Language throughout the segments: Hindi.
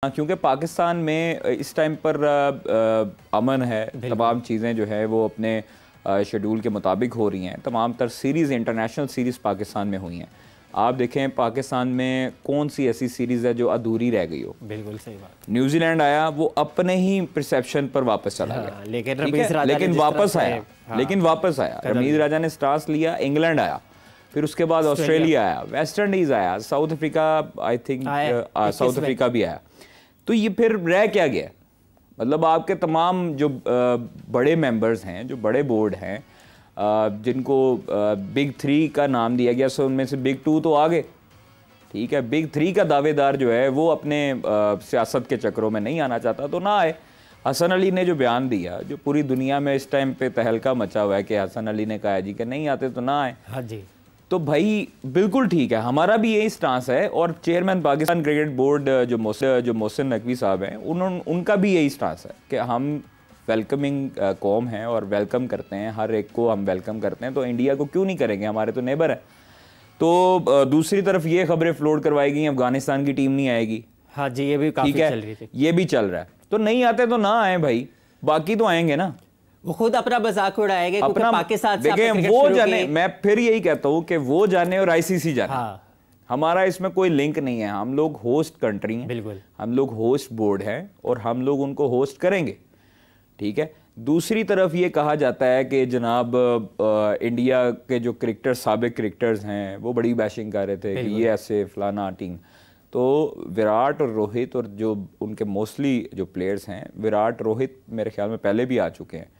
क्योंकि पाकिस्तान में इस टाइम पर अमन है, तमाम चीज़ें जो है वो अपने शेड्यूल के मुताबिक हो रही हैं। तमाम तर सीरीज़, इंटरनेशनल सीरीज़ पाकिस्तान में हुई हैं। आप देखें पाकिस्तान में कौन सी ऐसी सीरीज़ है जो अधूरी रह गई हो। बिल्कुल सही बात। न्यूजीलैंड आया, वो अपने ही परसेप्शन पर वापस चला गया, लेकिन वापस आया। रमीज़ राजा ने स्टार्स लिया, इंग्लैंड आया, फिर उसके बाद ऑस्ट्रेलिया आया, वेस्ट इंडीज़ आया, south Africa, I think south Africa भी आया। तो ये फिर रह क्या गया? मतलब आपके तमाम जो बड़े मेंबर्स हैं, जो बड़े बोर्ड हैं, जिनको बिग 3 का नाम दिया गया, सो उनमें से बिग 2 तो आ गए, ठीक है। बिग 3 का दावेदार जो है वो अपने सियासत के चक्रों में नहीं आना चाहता, तो ना आए। हसन अली ने जो बयान दिया, जो पूरी दुनिया में इस टाइम पे तहलका मचा हुआ है कि हसन अली ने कहा जी कि नहीं आते तो ना आए। हाँ जी, तो भाई बिल्कुल ठीक है, हमारा भी यही स्टांस है। और चेयरमैन पाकिस्तान क्रिकेट बोर्ड जो मोहसिन नकवी साहब हैं, उनका भी यही स्टांस है कि हम वेलकमिंग कौम हैं और वेलकम करते हैं, हर एक को हम वेलकम करते हैं, तो इंडिया को क्यों नहीं करेंगे, हमारे तो नेबर है। तो दूसरी तरफ ये खबरें फ्लोट करवाई गई अफगानिस्तान की टीम नहीं आएगी। हाँ जी, ये भी काफी चल रही थी, ये भी चल रहा है। तो नहीं आते तो ना आए भाई, बाकी तो आएंगे ना। वो खुद अपना मजाक उड़ाएंगे अपना पाकिस्तान से। देखें वो जाने, मैं फिर यही कहता हूं कि वो जाने और आईसीसी जाने। हाँ। हमारा इसमें कोई लिंक नहीं है। हम लोग होस्ट कंट्री हैं, बिल्कुल, हम लोग होस्ट बोर्ड हैं और हम लोग उनको होस्ट करेंगे, ठीक है। दूसरी तरफ ये कहा जाता है कि जनाब इंडिया के जो क्रिकेटर, साबिक क्रिकेटर्स हैं, वो बड़ी बैशिंग कर रहे थे कि ये ऐसे फलाना टीम। तो विराट और रोहित और जो उनके मोस्टली जो प्लेयर्स हैं, विराट रोहित मेरे ख्याल में पहले भी आ चुके हैं।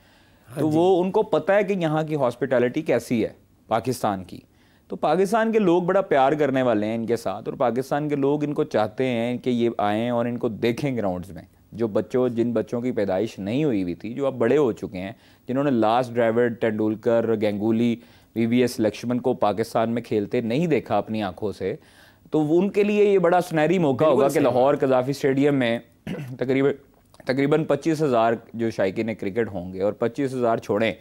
तो वो उनको पता है कि यहाँ की हॉस्पिटैलिटी कैसी है पाकिस्तान की। तो पाकिस्तान के लोग बड़ा प्यार करने वाले हैं इनके साथ, और पाकिस्तान के लोग इनको चाहते हैं कि ये आएँ और इनको देखें ग्राउंड्स में। जिन बच्चों की पैदाइश नहीं हुई हुई थी, जो अब बड़े हो चुके हैं, जिन्होंने लास्ट ड्राविड, तेंदुलकर, गांगुली, वीवीएस लक्ष्मण को पाकिस्तान में खेलते नहीं देखा अपनी आंखों से, तो उनके लिए ये बड़ा सुनहरी मौका होगा कि लाहौर कज़ाफी स्टेडियम में तकरीबन 25,000 जो शायकीन क्रिकेट होंगे, और 25,000 छोड़ें,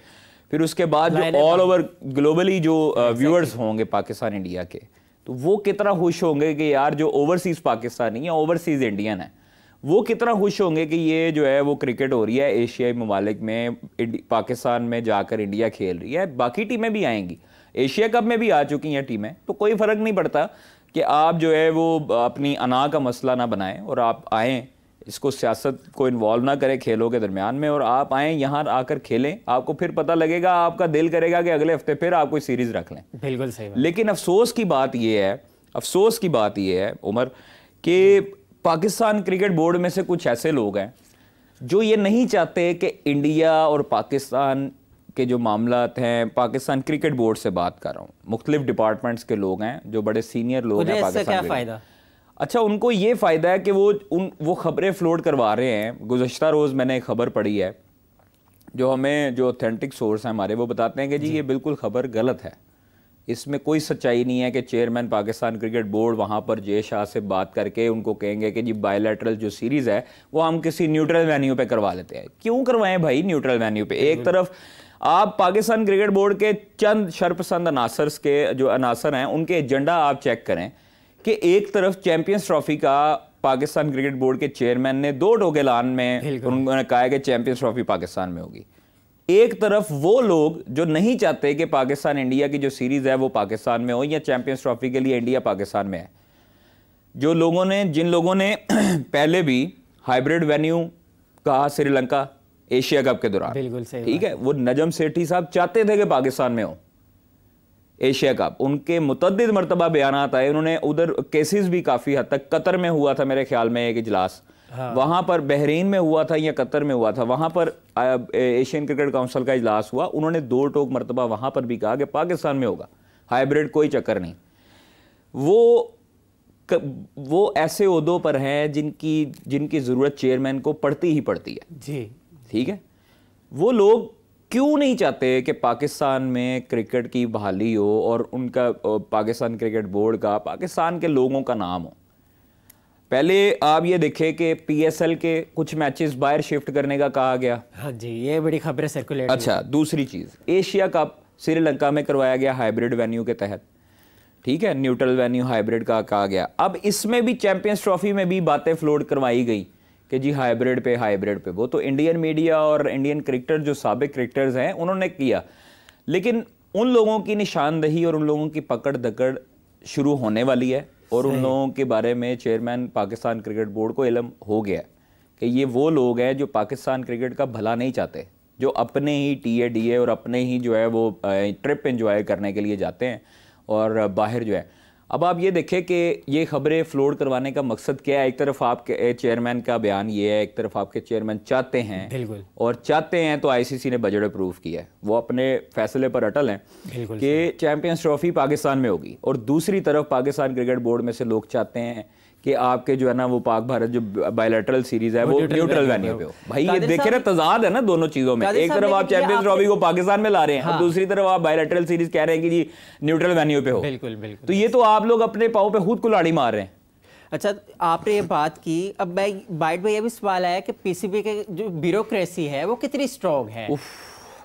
फिर उसके बाद जो ऑल ओवर ग्लोबली जो व्यूअर्स होंगे पाकिस्तान इंडिया के, तो वो कितना खुश होंगे कि यार जो ओवरसीज़ पाकिस्तानी या ओवरसीज़ इंडियन है, वो कितना खुश होंगे कि ये जो है वो क्रिकेट हो रही है एशियाई ममालिक में, पाकिस्तान में जाकर इंडिया खेल रही है। बाकी टीमें भी आएंगी, एशिया कप में भी आ चुकी हैं टीमें, तो कोई फ़र्क नहीं पड़ता कि आप जो है वो अपनी अना का मसला ना बनाएं और आप आएँ, इसको सियासत को इन्वॉल्व ना करें खेलों के दरमियान में, और आप आएँ यहाँ आकर खेलें। आपको फिर पता लगेगा, आपका दिल करेगा कि अगले हफ्ते फिर आप कोई सीरीज़ रख लें। बिल्कुल सही बात। लेकिन अफसोस की बात ये है उमर, कि पाकिस्तान क्रिकेट बोर्ड में से कुछ ऐसे लोग हैं जो ये नहीं चाहते कि इंडिया और पाकिस्तान के जो मामलात हैं, पाकिस्तान क्रिकेट बोर्ड से बात कर रहा हूँ, मुख्तलिफ डिपार्टमेंट्स के लोग हैं, जो बड़े सीनियर लोग हैं पाकिस्तान में। फ़ायदा? अच्छा, उनको ये फ़ायदा है कि वो खबरें फ्लोट करवा रहे हैं। गुज़श्ता रोज़ मैंने एक खबर पढ़ी है, जो ऑथेंटिक सोर्स हैं हमारे, वो बताते हैं कि जी ये बिल्कुल खबर गलत है, इसमें कोई सच्चाई नहीं है कि चेयरमैन पाकिस्तान क्रिकेट बोर्ड वहाँ पर जे शाह से बात करके उनको कहेंगे कि जी बायलैटरल जो सीरीज़ है वो हम किसी न्यूट्रल वेन्यू पे करवा लेते हैं। क्यों करवाएं भाई न्यूट्रल वेन्यू पे? एक तरफ आप पाकिस्तान क्रिकेट बोर्ड के चंद शरपसंद अनासर्स के जो अनासर हैं, उनके एजेंडा आप चेक करें कि एक तरफ चैंपियंस ट्रॉफी का पाकिस्तान क्रिकेट बोर्ड के चेयरमैन ने 2 टोक ऐलान में उन्होंने कहा है कि चैंपियंस ट्रॉफी पाकिस्तान में होगी। एक तरफ वो लोग जो नहीं चाहते कि पाकिस्तान इंडिया की जो सीरीज़ है वो पाकिस्तान में हो, या चैंपियंस ट्रॉफी के लिए इंडिया पाकिस्तान में है। जिन लोगों ने पहले भी हाइब्रिड वेन्यू कहा श्रीलंका एशिया कप के दौरान, बिल्कुल सही, ठीक है, वो नजम सेठी साहब चाहते थे कि पाकिस्तान में हो एशिया कप। उनके मुतअद्दिद मरतबा बयानात आए, उन्होंने उधर केसेस भी काफ़ी हद तक, कतर में हुआ था मेरे ख्याल में एक इजलास, हाँ। वहाँ पर बहरीन में हुआ था या कतर में हुआ था, वहाँ पर एशियन क्रिकेट काउंसिल का इजलास हुआ, उन्होंने 2 टोक मरतबा वहाँ पर भी कहा कि पाकिस्तान में होगा, हाइब्रिड कोई चक्कर नहीं। वो ऐसे ओहदों पर हैं जिनकी ज़रूरत चेयरमैन को पड़ती ही पड़ती है जी, ठीक है। वो लोग क्यों नहीं चाहते कि पाकिस्तान में क्रिकेट की बहाली हो और उनका पाकिस्तान क्रिकेट बोर्ड का, पाकिस्तान के लोगों का नाम हो? पहले आप ये देखें कि पीएसएल के कुछ मैचेस बाहर शिफ्ट करने का कहा गया। हाँ जी, ये बड़ी खबरें सर्कुलेट। अच्छा, दूसरी चीज़, एशिया कप श्रीलंका में करवाया गया हाइब्रिड वेन्यू के तहत, ठीक है, न्यूट्रल वेन्यू हाइब्रिड का कहा गया। अब इसमें भी चैंपियंस ट्रॉफी में भी बातें फ्लोट करवाई गई कि जी हाइब्रिड पे, वो तो इंडियन मीडिया और इंडियन क्रिकेटर जो साबिक क्रिकेटर्स हैं उन्होंने किया, लेकिन उन लोगों की निशानदही और उन लोगों की पकड़ दकड़ शुरू होने वाली है और उन लोगों के बारे में चेयरमैन पाकिस्तान क्रिकेट बोर्ड को इल्म हो गया कि ये वो लोग हैं जो पाकिस्तान क्रिकेट का भला नहीं चाहते, जो अपने ही टीए और अपने ही जो है वो ट्रिप एंजॉय करने के लिए जाते हैं और बाहर जो है। अब आप ये देखें कि ये खबरें फ्लोट करवाने का मकसद क्या है। एक तरफ आपके चेयरमैन का बयान ये है, एक तरफ आपके चेयरमैन चाहते हैं, बिल्कुल, और चाहते हैं तो आईसीसी ने बजट अप्रूव किया है, वो अपने फैसले पर अटल हैं कि चैंपियंस ट्रॉफी पाकिस्तान में होगी। और दूसरी तरफ पाकिस्तान क्रिकेट बोर्ड में से लोग चाहते हैं कि आपके जो है ना वो पाक भारत जो बायलैटरल सीरीज है वो न्यूट्रल वेन्यू पे हो। भाई ये देखे ना तजाद है ना दोनों चीजों में, एक तरफ आप चैंपियंस ट्रॉफी को पाकिस्तान में ला रहे हैं और दूसरी तरफ आप बायलैटरल सीरीज कह रहे हैं कि जी न्यूट्रल वेन्यू पे हो। बिल्कुल बिल्कुल। तो ये तो आप लोग अपने पाँव पे खुद कुल्हाड़ी मार रहे हैं। अच्छा, आपने ये बात की, अब बाइट में ये भी सवाल आया कि पीसीबी के जो ब्यूरोक्रेसी है वो कितनी स्ट्रॉन्ग है?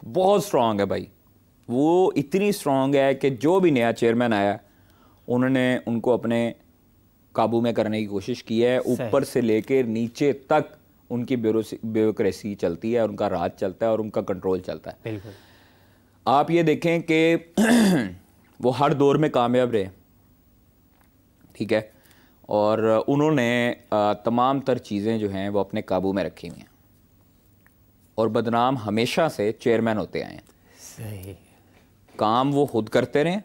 बहुत स्ट्रॉन्ग है भाई, वो इतनी स्ट्रॉन्ग है कि जो भी नया चेयरमैन आया उन्होंने उनको अपने काबू में करने की कोशिश की है। ऊपर से लेकर नीचे तक उनकी ब्यूरोक्रेसी चलती है, उनका राज चलता है और उनका कंट्रोल चलता है। बिल्कुल। आप ये देखें कि वो हर दौर में कामयाब रहे, ठीक है, और उन्होंने तमाम तर चीज़ें जो हैं वो अपने काबू में रखी हुई हैं और बदनाम हमेशा से चेयरमैन होते आए हैं। सही। काम वो खुद करते रहे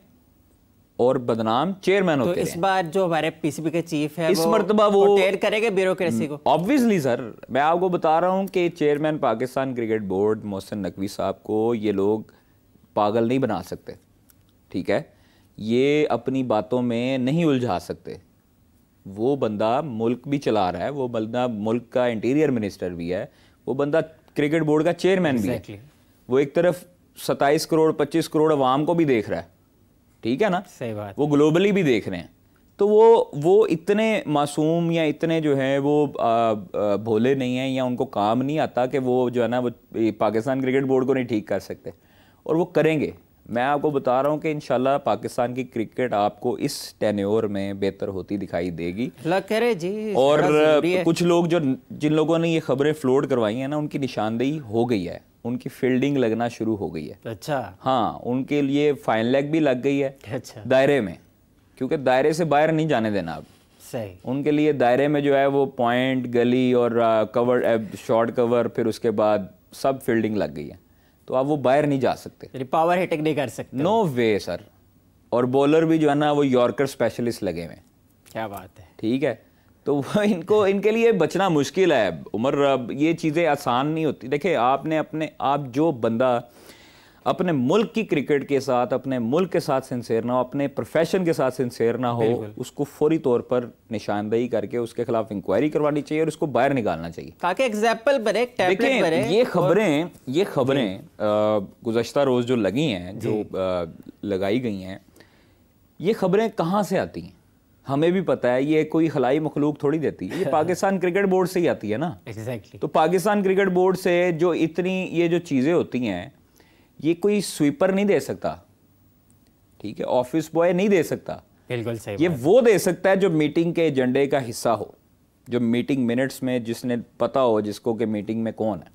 और बदनाम चेयरमैन होते रहे। तो इस बार जो हमारे पीसीबी के चीफ है इस मर्तबा वो टेर करेंगे ब्यूरोक्रेसी को। ऑब्वियसली सर, मैं आपको बता रहा हूं कि chairman Pakistan cricket board Mohsin Naqvi साहब को ये लोग पागल नहीं बना सकते, ठीक है, ये अपनी बातों में नहीं उलझा सकते। वो बंदा मुल्क भी चला रहा है, वो बंदा मुल्क का इंटीरियर मिनिस्टर भी है, वो बंदा क्रिकेट बोर्ड का चेयरमैन भी है। वो एक तरफ 27 करोड़ 25 करोड़ अवाम को भी देख रहा है, ठीक है ना, सही बात। वो ग्लोबली भी देख रहे हैं। तो वो इतने मासूम या इतने जो है वो भोले नहीं हैं या उनको काम नहीं आता कि वो जो है ना वो पाकिस्तान क्रिकेट बोर्ड को नहीं ठीक कर सकते, और वो करेंगे। मैं आपको बता रहा हूँ कि इंशाल्लाह पाकिस्तान की क्रिकेट आपको इस टेन्योर में बेहतर होती दिखाई देगी। करे जी। और कुछ लोग जो जिन लोगों ने ये खबरें फ्लोट करवाई हैं ना, उनकी निशानदेही हो गई है, उनकी फील्डिंग लगना शुरू हो गई है। अच्छा। हाँ, उनके लिए फाइन लेग भी लग गई है। अच्छा। दायरे में, क्योंकि दायरे से बाहर नहीं जाने देना अब। सही। उनके लिए दायरे में जो है वो पॉइंट, गली और कवर, शॉर्ट कवर, फिर उसके बाद सब फील्डिंग लग गई है, तो अब वो बाहर नहीं जा सकते, पावर हिटिंग नहीं कर सकते। नो वे सर। और बॉलर भी जो है ना वो यॉर्कर स्पेशलिस्ट लगे हुए। क्या बात है। ठीक है, तो इनके लिए बचना मुश्किल है उमर। अब ये चीज़ें आसान नहीं होती। देखिए, आप जो बंदा अपने मुल्क की क्रिकेट के साथ, अपने मुल्क के साथ सिंसेयर ना हो, अपने प्रोफेशन के साथ सिंसेयर ना हो, उसको फौरी तौर पर निशानदेही करके उसके खिलाफ इंक्वायरी करवानी चाहिए और उसको बाहर निकालना चाहिए ताकि एग्जाम्पल बने, टेम्पलेट बने। ये खबरें गुज़श्ता रोज़ जो लगी हैं, जो लगाई गई हैं, ये खबरें कहाँ से आती हैं हमें भी पता है। ये कोई खलाई मखलूक थोड़ी देती है, ये पाकिस्तान क्रिकेट बोर्ड से ही आती है ना। एग्जैक्टली। तो पाकिस्तान क्रिकेट बोर्ड से जो इतनी ये जो चीज़ें होती हैं, ये कोई स्वीपर नहीं दे सकता, ठीक है, ऑफिस बॉय नहीं दे सकता। बिल्कुल सही। ये वो दे सकता है जो मीटिंग के एजेंडे का हिस्सा हो, जो मीटिंग मिनट्स में जिसने पता हो जिसको कि मीटिंग में कौन है,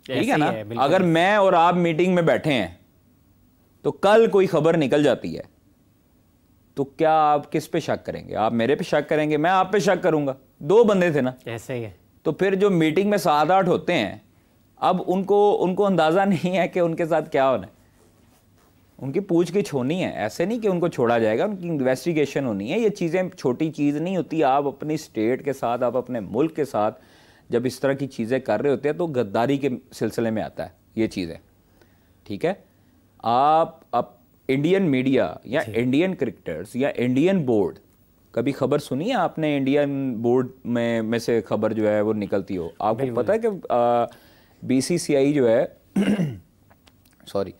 ठीक है ना। अगर मैं और आप मीटिंग में बैठे हैं तो कल कोई खबर निकल जाती है, तो क्या आप किस पे शक करेंगे? आप मेरे पे शक करेंगे, मैं आप पे शक करूंगा। दो बंदे थे ना, ऐसे ही है। तो फिर जो मीटिंग में 7-8 होते हैं, अब उनको अंदाजा नहीं है कि उनके साथ क्या होना है। उनकी पूछगिछ होनी है, ऐसे नहीं कि उनको छोड़ा जाएगा, उनकी इन्वेस्टिगेशन होनी है। ये चीज़ें छोटी चीज़ नहीं होती। आप अपनी स्टेट के साथ, आप अपने मुल्क के साथ जब इस तरह की चीज़ें कर रहे होते हैं तो गद्दारी के सिलसिले में आता है ये चीज़ें, ठीक है। आप इंडियन मीडिया या इंडियन क्रिकेटर्स या इंडियन बोर्ड, कभी खबर सुनी है आपने इंडियन बोर्ड में से खबर जो है वो निकलती हो? आपको पता है कि बीसीसीआई जो है सॉरी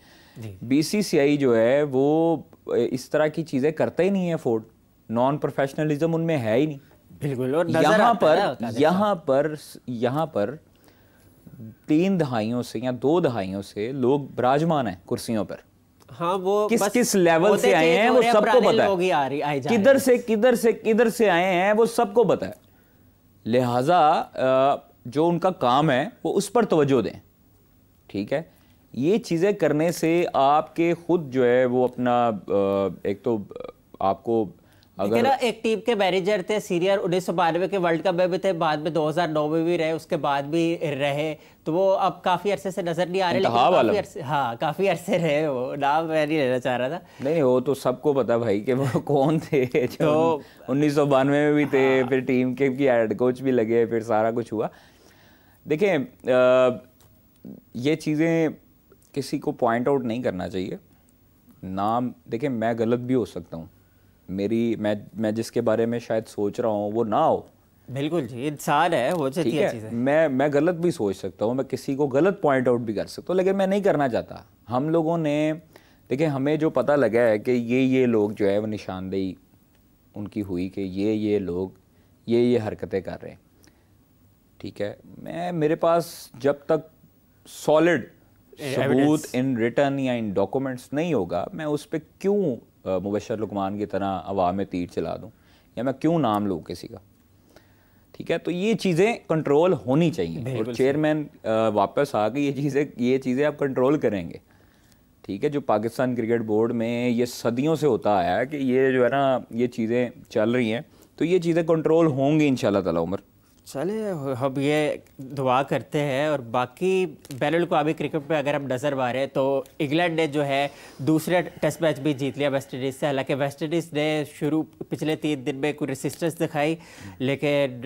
बीसीसीआई जो है वो इस तरह की चीज़ें करता ही नहीं है अफोर्ड। नॉन प्रोफेशनलिज्म उनमें है ही नहीं। बिल्कुल। और यहाँ पर 3 दहाइयों से या 2 दहाइयों से लोग विराजमान हैं कुर्सियों पर, हाँ, वो किस किस लेवल से आए हैं वो सबको पता है, किधर से आए हैं वो सबको पता है। लिहाजा जो उनका काम है वो उस पर तवज्जो दें, ठीक है। ये चीज़ें करने से आपके खुद जो है वो अपना एक तो आपको अगर एक टीम के मैनेजर थे सीनियर 1992 के वर्ल्ड कप में भी थे, बाद में 2009 में भी रहे, उसके बाद भी रहे, तो वो अब काफी अरसे से नजर नहीं आ रहे, लेकिन काफी अरसे, हाँ काफी अरसे रहे। वो नाम मैं नहीं लेना चाह रहा था। नहीं वो तो सबको पता भाई कि वो कौन थे। तो 1992 में भी थे, हाँ। फिर टीम के हेड कोच भी लगे, फिर सारा कुछ हुआ। देखें ये चीज़ें किसी को पॉइंट आउट नहीं करना चाहिए। नाम देखें, मैं गलत भी हो सकता हूँ, मैं जिसके बारे में शायद सोच रहा हूँ वो ना हो। बिल्कुल जी, इंसान है, हो जाती है चीज़ें। मैं गलत भी सोच सकता हूँ, मैं किसी को गलत पॉइंट आउट भी कर सकता हूँ, लेकिन मैं नहीं करना चाहता। हम लोगों ने देखिए, हमें जो पता लगा है कि ये लोग जो है वो निशानदेही उनकी हुई कि ये लोग ये हरकतें कर रहे हैं, ठीक है। मेरे पास जब तक सॉलिड सबूत इन रिटर्न या इन डॉक्यूमेंट्स नहीं होगा, मैं उस पर क्यों मुबशर लुकमान की तरह हवा में तीर चला दूं, या मैं क्यों नाम लूं किसी का, ठीक है। तो ये चीज़ें कंट्रोल होनी चाहिए, और चेयरमैन वापस आके ये चीज़ें आप कंट्रोल करेंगे, ठीक है। जो पाकिस्तान क्रिकेट बोर्ड में ये सदियों से होता आया है कि ये जो है ना ये चीज़ें चल रही हैं, तो ये चीज़ें कंट्रोल होंगी इंशाल्लाह ताला। उमर चले हम ये दुआ करते हैं। और बाकी बैनुल अक़वामी क्रिकेट पे अगर हम नज़र मारें तो इंग्लैंड ने जो है दूसरा टेस्ट मैच भी जीत लिया वेस्ट इंडीज़ से। हालांकि वेस्ट इंडीज़ ने पिछले 3 दिन में कोई रेसिस्टेंस दिखाई, लेकिन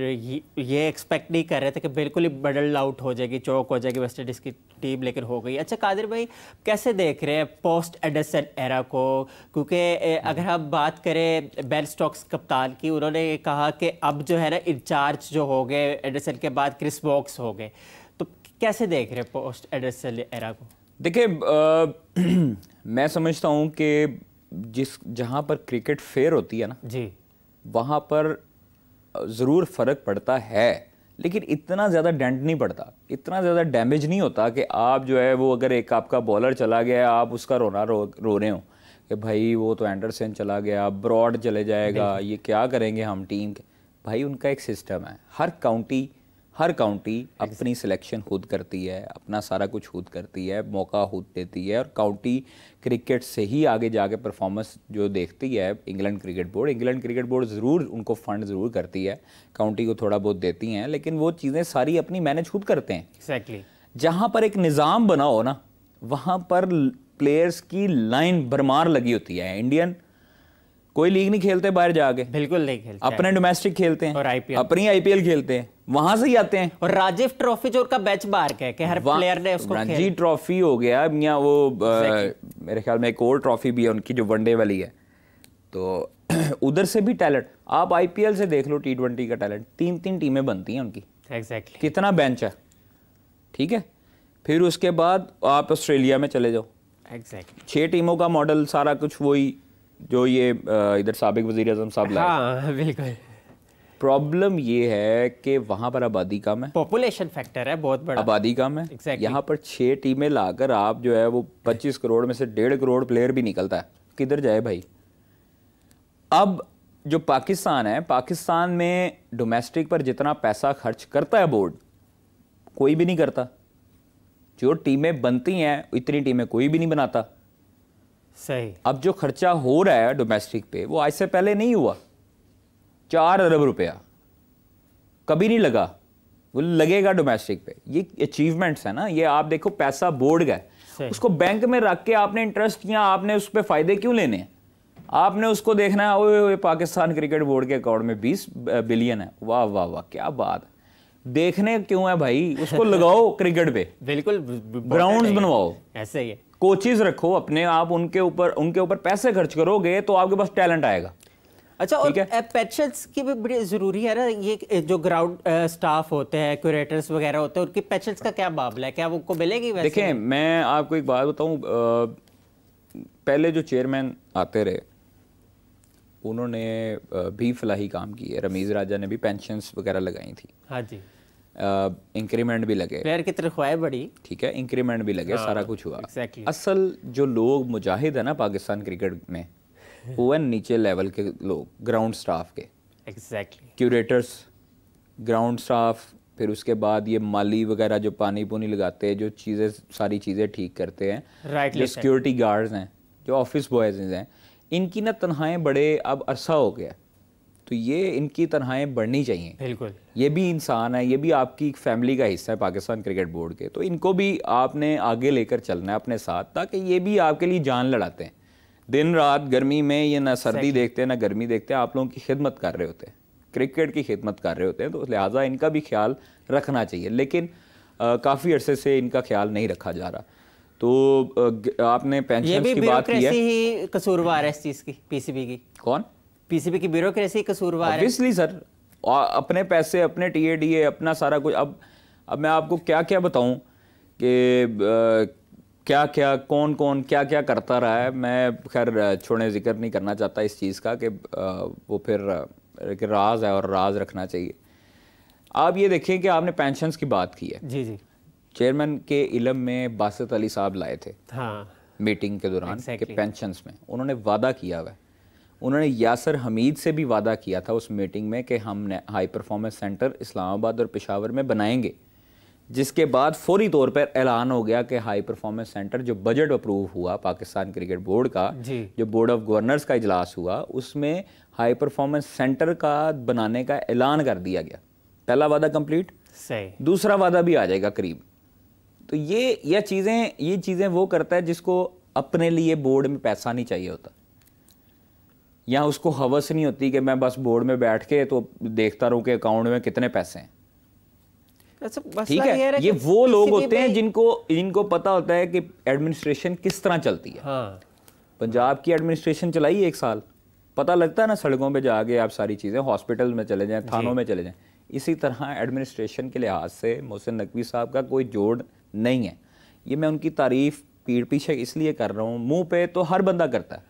ये एक्सपेक्ट नहीं कर रहे थे कि बिल्कुल ही बडल आउट हो जाएगी, चौक हो जाएगी वेस्ट इंडीज़ की टीम, लेकिन हो गई। अच्छा कादिर भाई, कैसे देख रहे हैं पोस्ट एंडरसन एरा को? क्योंकि अगर हम बात करें बेन स्टोक्स कप्तान की, उन्होंने कहा कि अब जो है ना इंचार्ज जो हो गए एंडरसन के बाद क्रिस वोक्स हो गए, तो कैसे देख रहे हैं पोस्ट एंडरसन एरा को? देखिए मैं समझता हूँ कि जहाँ पर क्रिकेट फेयर होती है ना जी, वहाँ पर ज़रूर फ़र्क पड़ता है, लेकिन इतना ज़्यादा डेंट नहीं पड़ता, इतना ज़्यादा डैमेज नहीं होता कि आप जो है वो अगर एक आपका बॉलर चला गया, आप उसका रो रहे हो कि भाई वो तो एंडरसन चला गया, ब्रॉड चले जाएगा, ये क्या करेंगे हम टीम के। भाई उनका एक सिस्टम है, हर काउंटी अपनी सिलेक्शन खुद करती है, अपना सारा कुछ खुद करती है, मौका खुद देती है, और काउंटी क्रिकेट से ही आगे जाके परफॉर्मेंस जो देखती है इंग्लैंड क्रिकेट बोर्ड ज़रूर उनको फंड ज़रूर करती है, काउंटी को थोड़ा बहुत देती हैं, लेकिन वो चीज़ें सारी अपनी मैनेज खुद करते हैं। Exactly. जहाँ पर एक निज़ाम बना हो ना, वहाँ पर प्लेयर्स की लाइन भरमार लगी होती है। इंडियन कोई लीग नहीं खेलते बाहर जाके, बिल्कुल नहीं खेलते, अपने डोमेस्टिक खेलते हैं, और अपनी आईपीएल खेलते हैं, वहां से ही आते हैं। और राजीव ट्रॉफी जो उनका बेंचमार्क है कि हर प्लेयर ने उसको रणजी ट्रॉफी हो गया, या वो मेरे ख्याल में एक और ट्रॉफी भी है उनकी जो वनडे वाली है, तो उधर से भी टैलेंट आप आईपीएल से देख लो, T20 का टैलेंट 3 टीमें बनती हैं उनकी। एग्जैक्टली कितना बेंच है, ठीक है। फिर उसके बाद आप ऑस्ट्रेलिया में चले जाओ, एग्जैक्टली 6 टीमों का मॉडल, सारा कुछ वही जो ये इधर साबिक वज़ीर आज़म साहब लाए। हाँ बिल्कुल। प्रॉब्लम ये है कि वहाँ पर आबादी कम है, पॉपुलेशन फैक्टर है बहुत बड़ा, आबादी कम है। exactly. यहाँ पर 6 टीमें लाकर आप जो है वो 25 करोड़ में से 1.5 करोड़ प्लेयर भी निकलता है, किधर जाए भाई। अब जो पाकिस्तान है, पाकिस्तान में डोमेस्टिक पर जितना पैसा खर्च करता है बोर्ड, कोई भी नहीं करता। जो टीमें बनती हैं इतनी टीमें कोई भी नहीं बनाता। सही। अब जो खर्चा हो रहा है डोमेस्टिक पे, वो आज से पहले नहीं हुआ। 4 अरब रुपया कभी नहीं लगा, वो लगेगा डोमेस्टिक पे। ये अचीवमेंट्स है ना, ये आप देखो पैसा बोर्ड का है, उसको बैंक में रख के आपने इंटरेस्ट किया, आपने उस पर फायदे क्यों लेने हैं? आपने उसको देखना है, ओए पाकिस्तान क्रिकेट बोर्ड के अकाउंट में 20 बिलियन है, वाह वाह वाह क्या बात। देखने क्यों है भाई, उसको लगाओ क्रिकेट पे, बिल्कुल ग्राउंड्स बनवाओ, ऐसे ही है। कोचेज रखो अपने, आप उनके ऊपर पैसे खर्च करोगे तो आपके पास टैलेंट आएगा। अच्छा, और पेशेंस की भी बड़ी ज़रूरी है ना, ये जो ग्राउंड स्टाफ होते हैं, क्यूरेटर्स वगैरह होते हैं, उनकी पेशेंस का क्या मामला है, क्या उनको मिलेगी वैसे? देखें मैं आपको एक बात बताऊं, पहले जो चेयरमैन आते रहे उन्होंने भी फलाही काम किए, रमीज़ राजा ने भी पेंशन्स वगैरह लगाई थी। हाँ जी। इंक्रीमेंट भी लगे, प्लेयर की तनख्वाहें बढ़ी, ठीक है, इंक्रीमेंट भी लगे, सारा कुछ हुआ। exactly. असल जो लोग मुजाहिद है ना पाकिस्तान क्रिकेट में, वो है नीचे लेवल के लोग, ग्राउंड स्टाफ के, एग्जैक्टली, क्यूरेटर्स, ग्राउंड स्टाफ, फिर उसके बाद ये माली वगैरह जो पानी पुनी लगाते हैं, जो चीज़ें सारी चीज़ें ठीक करते हैं, Rightly जो said. सिक्योरिटी गार्ड्स हैं, जो ऑफिस बॉयज़ हैं, इनकी ना तनख्वाहें बड़े अब अरसा हो गया, तो ये इनकी तनख्वाहें बढ़नी चाहिए। बिल्कुल, ये भी इंसान है, ये भी आपकी फैमिली का हिस्सा है पाकिस्तान क्रिकेट बोर्ड के, तो इनको भी आपने आगे लेकर चलना है अपने साथ, ताकि ये भी आपके लिए जान लड़ाते हैं। दिन रात गर्मी में ये ना सर्दी देखते हैं ना गर्मी देखते हैं, आप लोगों की खिदमत कर रहे होते हैं, क्रिकेट की खिदमत कर रहे होते हैं, तो लिहाजा इनका भी ख्याल रखना चाहिए। लेकिन काफ़ी अरसे से इनका ख्याल नहीं रखा जा रहा। तो आपने पेंशन की बात की है, ही कसूरवार है इस चीज़ की, पीसीबी की। कौन? पीसीबी की ब्यूरोक्रेसी कसूरवार है। ऑब्वियसली सर, अपने पैसे, अपने टीएडीए, अपना सारा कुछ। अब मैं आपको क्या क्या बताऊं कि क्या क्या कौन कौन क्या क्या करता रहा है। मैं खैर छोड़े, जिक्र नहीं करना चाहता इस चीज़ का कि वो फिर एक राज है और राज रखना चाहिए। आप ये देखें कि आपने पेंशन्स की बात की है, जी जी, चेयरमैन के इल्म में बासित अली साहब लाए थे हाँ मीटिंग के दौरान exactly. कि पेंशन्स में उन्होंने वादा किया हुआ है। उन्होंने यासर हमीद से भी वादा किया था उस मीटिंग में कि हम हाई परफॉर्मेंस सेंटर इस्लामाबाद और पेशावर में बनाएंगे, जिसके बाद फौरी तौर पर ऐलान हो गया कि हाई परफॉर्मेंस सेंटर जो बजट अप्रूव हुआ पाकिस्तान क्रिकेट बोर्ड का, जो बोर्ड ऑफ गवर्नर्स का इजलास हुआ, उसमें हाई परफॉर्मेंस सेंटर का बनाने का ऐलान कर दिया गया। पहला वादा कंप्लीट, सही, दूसरा वादा भी आ जाएगा करीब। तो ये चीज़ें वो करता है जिसको अपने लिए बोर्ड में पैसा नहीं चाहिए होता, या उसको हवस नहीं होती कि मैं बस बोर्ड में बैठ के तो देखता रहूं कि अकाउंट में कितने पैसे हैं। ठीक है, ये वो लोग होते हैं जिनको पता होता है कि एडमिनिस्ट्रेशन किस तरह चलती है। हाँ। पंजाब की एडमिनिस्ट्रेशन चलाई 1 साल, पता लगता है ना, सड़कों पे जाके आप सारी चीज़ें, हॉस्पिटल में चले जाएं, थानों में चले जाएं। इसी तरह एडमिनिस्ट्रेशन के लिहाज से मोहसिन नकवी साहब का कोई जोड़ नहीं है। ये मैं उनकी तारीफ पीठ पीछे इसलिए कर रहा हूँ, मुंह पे तो हर बंदा करता है,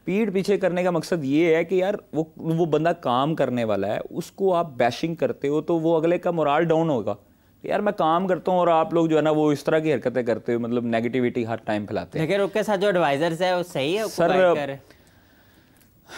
पीठ पीछे करने का मकसद ये है कि यार वो बंदा काम करने वाला है, उसको आप बैशिंग करते हो तो वो अगले का मोराल डाउन होगा। यार मैं काम करता हूँ और आप लोग जो है ना वो इस तरह की हरकतें करते हो, मतलब नेगेटिविटी हर टाइम फैलाते हैं। लेकिन उसके साथ जो एडवाइजर्स है वो सही है, सर